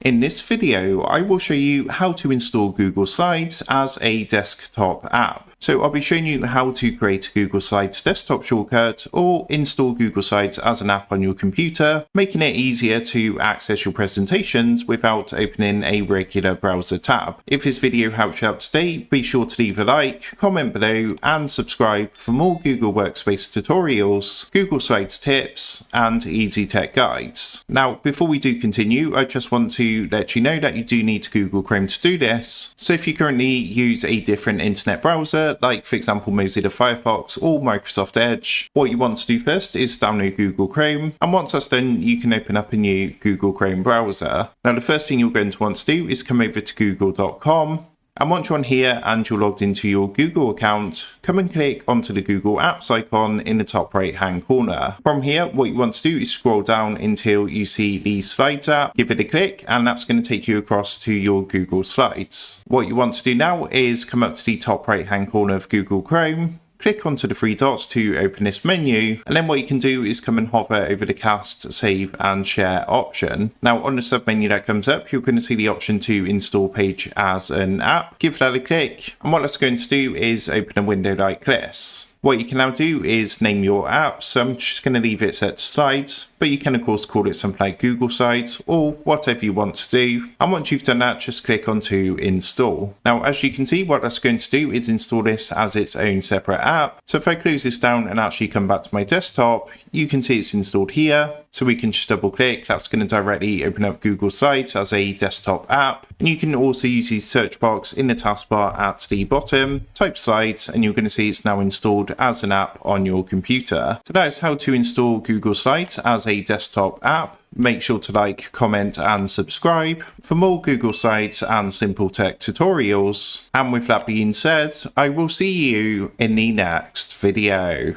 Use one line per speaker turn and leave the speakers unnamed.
In this video, I will show you how to install Google Slides as a desktop app. So I'll be showing you how to create a Google Slides desktop shortcut or install Google Slides as an app on your computer, making it easier to access your presentations without opening a regular browser tab. If this video helps you out today, be sure to leave a like, comment below, and subscribe for more Google Workspace tutorials, Google Slides tips, and easy tech guides. Now, before we do continue, I just want to let you know that you do need Google Chrome to do this. So if you currently use a different internet browser, like for example Mozilla Firefox or Microsoft Edge, what you want to do first is download Google Chrome, and once that's done you can open up a new Google Chrome browser. Now the first thing you're going to want to do is come over to google.com, and once you're on here and you're logged into your Google account, come and click onto the Google Apps icon in the top right hand corner. From here, what you want to do is scroll down until you see the Slides app, give it a click, and that's going to take you across to your Google Slides. What you want to do now is come up to the top right hand corner of Google Chrome, click onto the three dots to open this menu, and then what you can do is come and hover over the cast, save and share option. Now on the sub menu that comes up, you're going to see the option to install page as an app. Give that a click, and what that's going to do is open a window like this. What you can now do is name your app, so I'm just going to leave it set to Slides, but you can of course call it something like Google Slides or whatever you want to do. And once you've done that, just click onto install. Now as you can see, what that's going to do is install this as its own separate app. So if I close this down and actually come back to my desktop, you can see it's installed here. So we can just double click, that's going to directly open up Google Slides as a desktop app. And you can also use the search box in the taskbar at the bottom, type Slides, and you're going to see it's now installed as an app on your computer. So that is how to install Google Slides as a desktop app. Make sure to like, comment, and subscribe for more Google Slides and simple tech tutorials. And with that being said, I will see you in the next video.